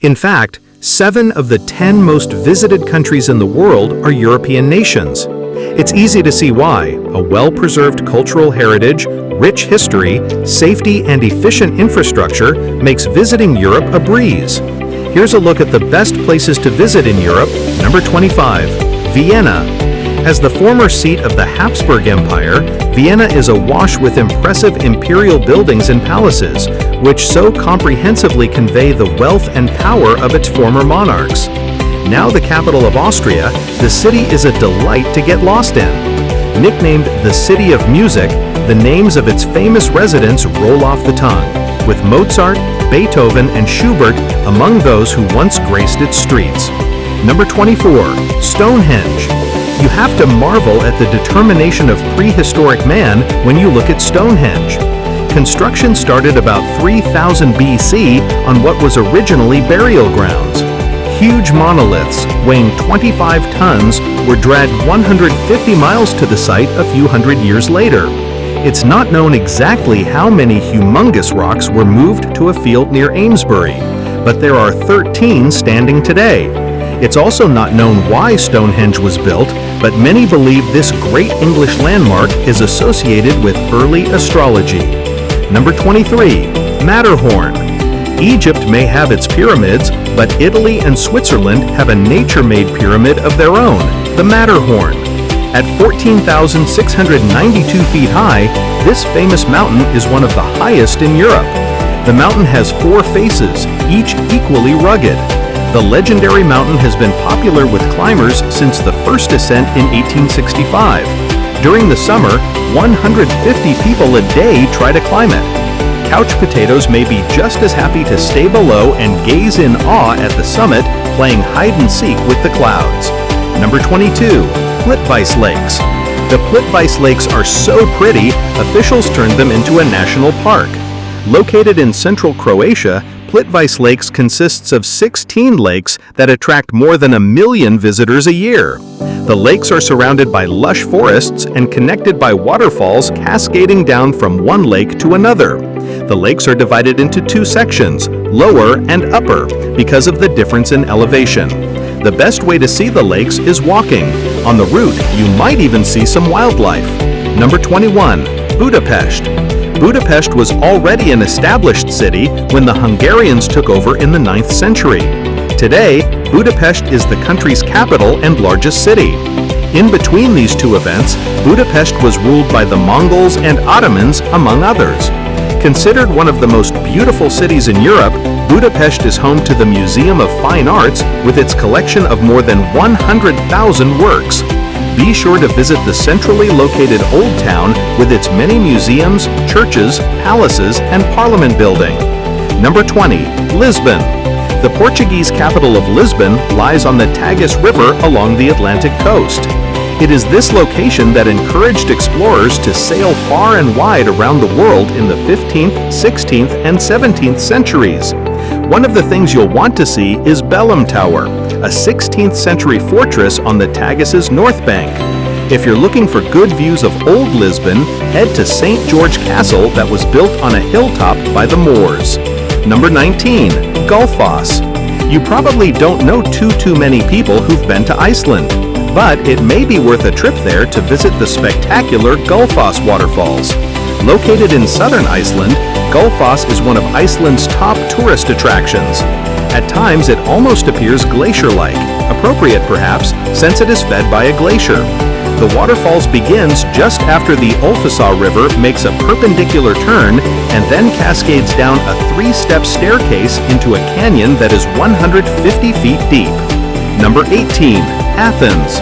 In fact, 7 of the 10 most visited countries in the world are European nations. It's easy to see why. A well-preserved cultural heritage, rich history, safety, and efficient infrastructure makes visiting Europe a breeze. Here's a look at the best places to visit in Europe. Number 25. Vienna. As the former seat of the Habsburg Empire, Vienna is awash with impressive imperial buildings and palaces, which so comprehensively convey the wealth and power of its former monarchs. Now the capital of Austria, the city is a delight to get lost in. Nicknamed the City of Music, the names of its famous residents roll off the tongue, with Mozart, Beethoven, and Schubert among those who once graced its streets. Number 24. Stonehenge. You have to marvel at the determination of prehistoric man when you look at Stonehenge. Construction started about 3000 BC on what was originally burial grounds. Huge monoliths, weighing 25 tons, were dragged 150 miles to the site a few hundred years later. It's not known exactly how many humongous rocks were moved to a field near Amesbury, but there are 13 standing today. It's also not known why Stonehenge was built, but many believe this great English landmark is associated with early astrology. Number 23. Matterhorn. Egypt may have its pyramids, but Italy and Switzerland have a nature-made pyramid of their own, the Matterhorn. At 14,692 feet high, this famous mountain is one of the highest in Europe. The mountain has 4 faces, each equally rugged. The legendary mountain has been popular with climbers since the first ascent in 1865. During the summer, 150 people a day try to climb it. Couch potatoes may be just as happy to stay below and gaze in awe at the summit, playing hide-and-seek with the clouds. Number 22. Plitvice Lakes. The Plitvice Lakes are so pretty, officials turned them into a national park. Located in central Croatia, Plitvice Lakes consists of 16 lakes that attract more than 1 million visitors a year. The lakes are surrounded by lush forests and connected by waterfalls cascading down from one lake to another. The lakes are divided into 2 sections, lower and upper, because of the difference in elevation. The best way to see the lakes is walking. On the route, you might even see some wildlife. Number 21. Budapest. Budapest was already an established city when the Hungarians took over in the 9th century. Today, Budapest is the country's capital and largest city. In between these 2 events, Budapest was ruled by the Mongols and Ottomans, among others. Considered one of the most beautiful cities in Europe, Budapest is home to the Museum of Fine Arts with its collection of more than 100,000 works. Be sure to visit the centrally located Old Town with its many museums, churches, palaces, and parliament building. Number 20. Lisbon. The Portuguese capital of Lisbon lies on the Tagus River along the Atlantic coast. It is this location that encouraged explorers to sail far and wide around the world in the 15th, 16th, and 17th centuries. One of the things you'll want to see is Belém Tower, a 16th century fortress on the Tagus's north bank. If you're looking for good views of Old Lisbon, head to St. George Castle that was built on a hilltop by the Moors. Number 19. Gullfoss. You probably don't know too many people who've been to Iceland, but it may be worth a trip there to visit the spectacular Gullfoss waterfalls. Located in southern Iceland, Gullfoss is one of Iceland's top tourist attractions. At times it almost appears glacier-like, appropriate perhaps since it is fed by a glacier. The waterfalls begins just after the Ölfusá River makes a perpendicular turn and then cascades down a 3-step staircase into a canyon that is 150 feet deep. Number 18. Athens.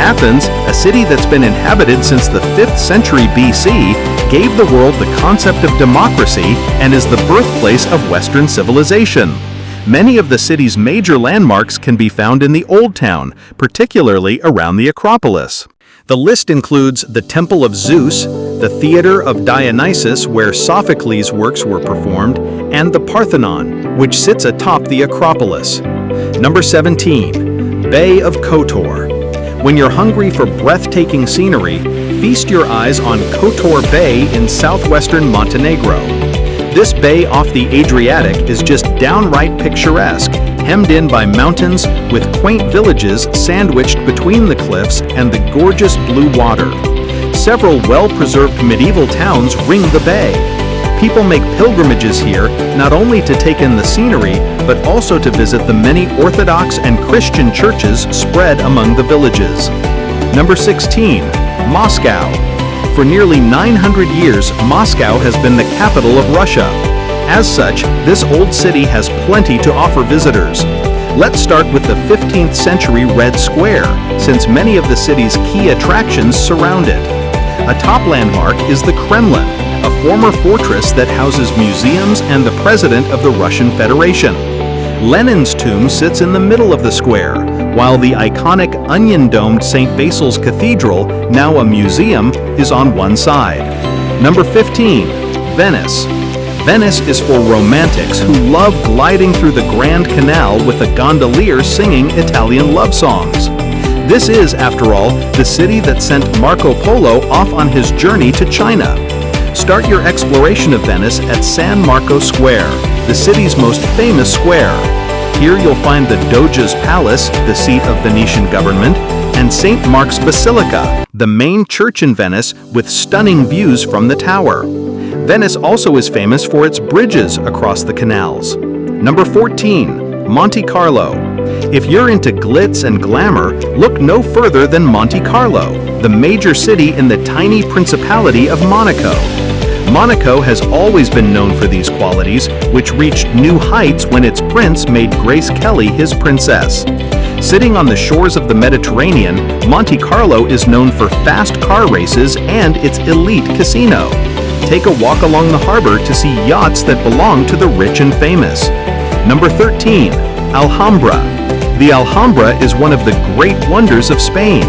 Athens, a city that's been inhabited since the 5th century BC, gave the world the concept of democracy and is the birthplace of Western civilization. Many of the city's major landmarks can be found in the Old Town, particularly around the Acropolis. The list includes the Temple of Zeus, the Theater of Dionysus where Sophocles' works were performed, and the Parthenon, which sits atop the Acropolis. Number 17. Bay of Kotor. When you're hungry for breathtaking scenery, feast your eyes on Kotor Bay in southwestern Montenegro. This bay off the Adriatic is just downright picturesque, hemmed in by mountains with quaint villages sandwiched between the cliffs and the gorgeous blue water. Several well-preserved medieval towns ring the bay. People make pilgrimages here not only to take in the scenery, but also to visit the many Orthodox and Christian churches spread among the villages. Number 16. Moscow. For nearly 900 years, Moscow has been the capital of Russia. As such, this old city has plenty to offer visitors. Let's start with the 15th century Red Square, since many of the city's key attractions surround it. A top landmark is the Kremlin, a former fortress that houses museums and the president of the Russian Federation. Lenin's tomb sits in the middle of the square, while the iconic onion-domed St. Basil's Cathedral, now a museum, is on one side. Number 15. Venice. Venice is for romantics who love gliding through the Grand Canal with a gondolier singing Italian love songs. This is, after all, the city that sent Marco Polo off on his journey to China. Start your exploration of Venice at San Marco Square, the city's most famous square. Here you'll find the Doge's Palace, the seat of Venetian government, and St. Mark's Basilica, the main church in Venice with stunning views from the tower. Venice also is famous for its bridges across the canals. Number 14. Monte Carlo. If you're into glitz and glamour, look no further than Monte Carlo, the major city in the tiny principality of Monaco. Monaco has always been known for these qualities, which reached new heights when its prince made Grace Kelly his princess. Sitting on the shores of the Mediterranean, Monte Carlo is known for fast car races and its elite casino. Take a walk along the harbor to see yachts that belong to the rich and famous. Number 13. Alhambra. The Alhambra is one of the great wonders of Spain.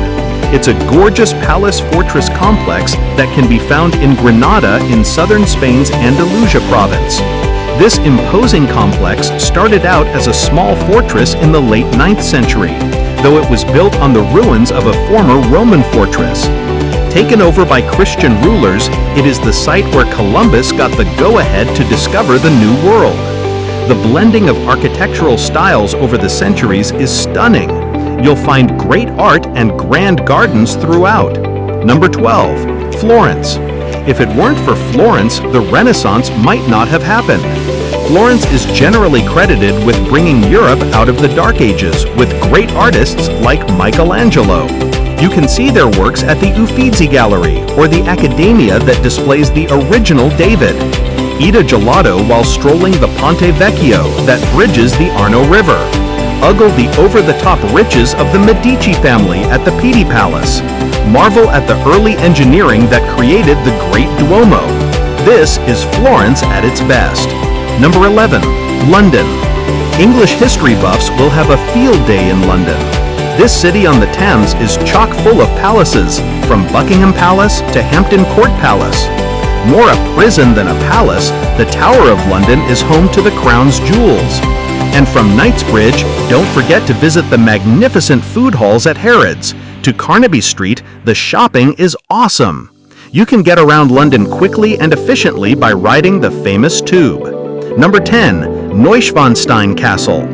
It's a gorgeous palace fortress complex that can be found in Granada in southern Spain's Andalusia province. This imposing complex started out as a small fortress in the late 9th century, though it was built on the ruins of a former Roman fortress. Taken over by Christian rulers, it is the site where Columbus got the go-ahead to discover the New World. The blending of architectural styles over the centuries is stunning. You'll find great art and grand gardens throughout. Number 12. Florence. If it weren't for Florence, the Renaissance might not have happened. Florence is generally credited with bringing Europe out of the Dark Ages with great artists like Michelangelo. You can see their works at the Uffizi Gallery or the Accademia that displays the original David. Eat a gelato while strolling the Ponte Vecchio that bridges the Arno River. Ogle the over-the-top riches of the Medici family at the Pitti Palace. Marvel at the early engineering that created the Great Duomo. This is Florence at its best. Number 11. London. English history buffs will have a field day in London. This city on the Thames is chock full of palaces, from Buckingham Palace to Hampton Court Palace. More a prison than a palace, the Tower of London is home to the Crown's jewels. And from Knightsbridge, don't forget to visit the magnificent food halls at Harrods. To Carnaby Street, the shopping is awesome. You can get around London quickly and efficiently by riding the famous tube. Number 10. Neuschwanstein Castle.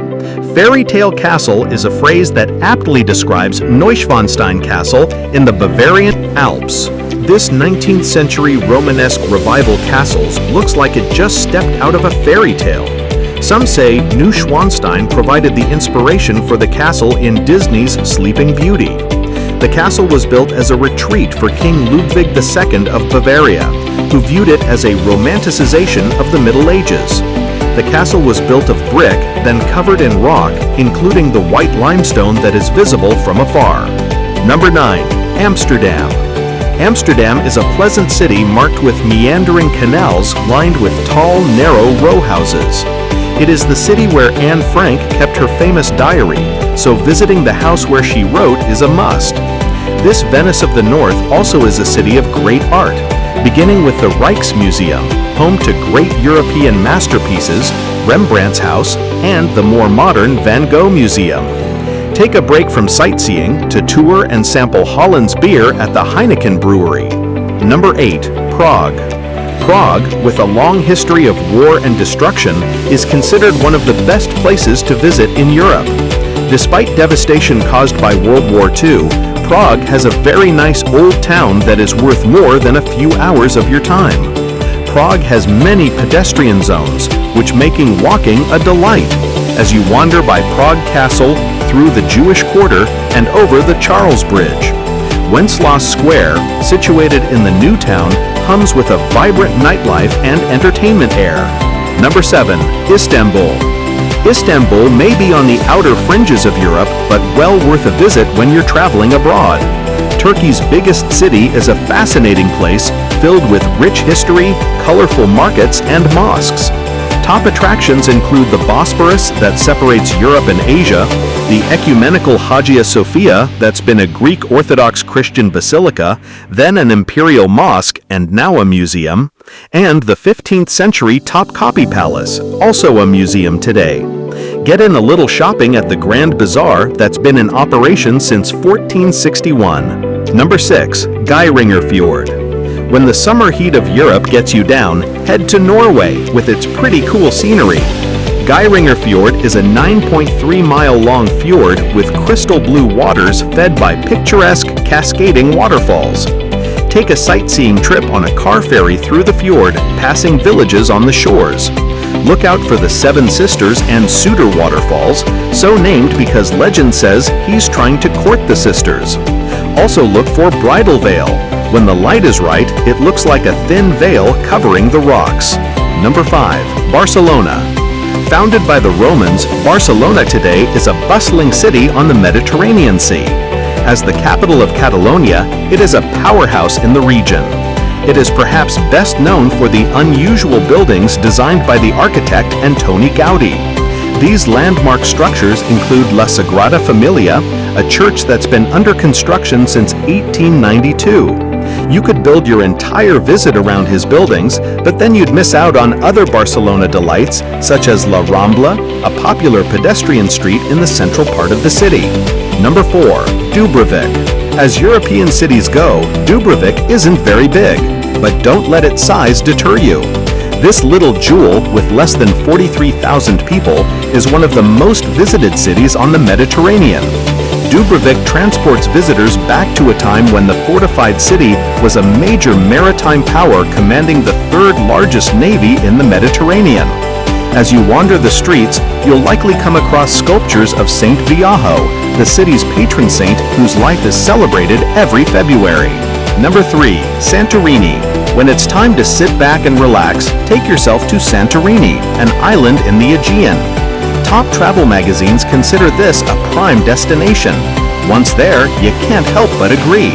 Fairy tale castle is a phrase that aptly describes Neuschwanstein Castle in the Bavarian Alps. This 19th century Romanesque revival castle looks like it just stepped out of a fairy tale. Some say Neuschwanstein provided the inspiration for the castle in Disney's Sleeping Beauty. The castle was built as a retreat for King Ludwig II of Bavaria, who viewed it as a romanticization of the Middle Ages. The castle was built of brick, then covered in rock, including the white limestone that is visible from afar. Number 9. Amsterdam. Amsterdam is a pleasant city marked with meandering canals lined with tall, narrow row houses. It is the city where Anne Frank kept her famous diary, so visiting the house where she wrote is a must. This Venice of the North also is a city of great art, beginning with the Rijksmuseum, home to great European masterpieces, Rembrandt's house, and the more modern Van Gogh Museum. Take a break from sightseeing to tour and sample Holland's beer at the Heineken Brewery. Number 8. Prague. Prague, with a long history of war and destruction, is considered one of the best places to visit in Europe. Despite devastation caused by World War II, Prague has a very nice old town that is worth more than a few hours of your time. Prague has many pedestrian zones, which making walking a delight, as you wander by Prague Castle, through the Jewish Quarter, and over the Charles Bridge. Wenceslas Square, situated in the new town, hums with a vibrant nightlife and entertainment air. Number 7. Istanbul. Istanbul may be on the outer fringes of Europe, but well worth a visit when you're traveling abroad. Turkey's biggest city is a fascinating place filled with rich history, colorful markets, and mosques. Top attractions include the Bosphorus that separates Europe and Asia, the ecumenical Hagia Sophia that's been a Greek Orthodox Christian basilica, then an imperial mosque and now a museum, and the 15th century Topkapi Palace, also a museum today. Get in a little shopping at the Grand Bazaar that's been in operation since 1461. Number 6. Geiringer Fjord. When the summer heat of Europe gets you down, head to Norway with its pretty cool scenery. Geiringer Fjord is a 9.3-mile-long fjord with crystal blue waters fed by picturesque, cascading waterfalls. Take a sightseeing trip on a car ferry through the fjord, passing villages on the shores. Look out for the Seven Sisters and Suder waterfalls, so named because legend says he's trying to court the sisters. Also look for Bridal Veil. When the light is right, it looks like a thin veil covering the rocks. Number 5. Barcelona. Founded by the Romans, Barcelona today is a bustling city on the Mediterranean Sea. As the capital of Catalonia, it is a powerhouse in the region. It is perhaps best known for the unusual buildings designed by the architect Antoni Gaudi. These landmark structures include La Sagrada Familia, a church that's been under construction since 1892. You could build your entire visit around his buildings, but then you'd miss out on other Barcelona delights, such as La Rambla, a popular pedestrian street in the central part of the city. Number 4. Dubrovnik. As European cities go, Dubrovnik isn't very big, but don't let its size deter you. This little jewel, with less than 43,000 people, is one of the most visited cities on the Mediterranean. Dubrovnik transports visitors back to a time when the fortified city was a major maritime power commanding the third largest navy in the Mediterranean. As you wander the streets, you'll likely come across sculptures of Saint Viajo, the city's patron saint whose life is celebrated every February. Number 3. Santorini. When it's time to sit back and relax, take yourself to Santorini, an island in the Aegean. Top travel magazines consider this a prime destination. Once there, you can't help but agree.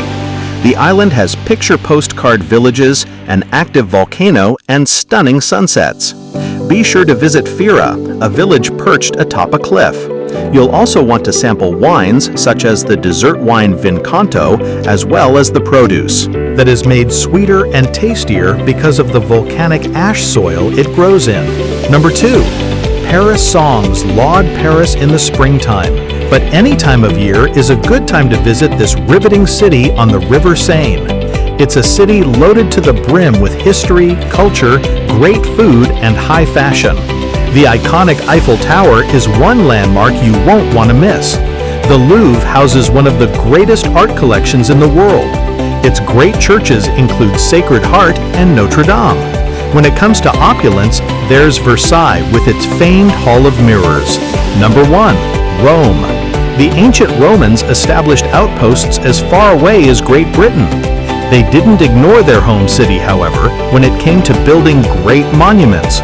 The island has picture postcard villages, an active volcano, and stunning sunsets. Be sure to visit Fira, a village perched atop a cliff. You'll also want to sample wines such as the dessert wine Vincanto, as well as the produce that is made sweeter and tastier because of the volcanic ash soil it grows in. Number 2. Paris songs laud Paris in the springtime, but any time of year is a good time to visit this riveting city on the River Seine. It's a city loaded to the brim with history, culture, great food, and high fashion. The iconic Eiffel Tower is one landmark you won't want to miss. The Louvre houses one of the greatest art collections in the world. Its great churches include Sacred Heart and Notre Dame. When it comes to opulence, there's Versailles with its famed Hall of Mirrors. Number 1. Rome. The ancient Romans established outposts as far away as Great Britain. They didn't ignore their home city, however, when it came to building great monuments.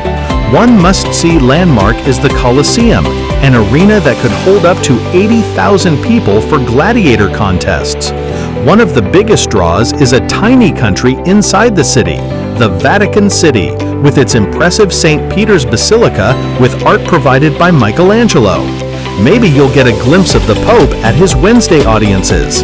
One must-see landmark is the Colosseum, an arena that could hold up to 80,000 people for gladiator contests. One of the biggest draws is a tiny country inside the city, the Vatican City, with its impressive St. Peter's Basilica with art provided by Michelangelo. Maybe you'll get a glimpse of the Pope at his Wednesday audiences.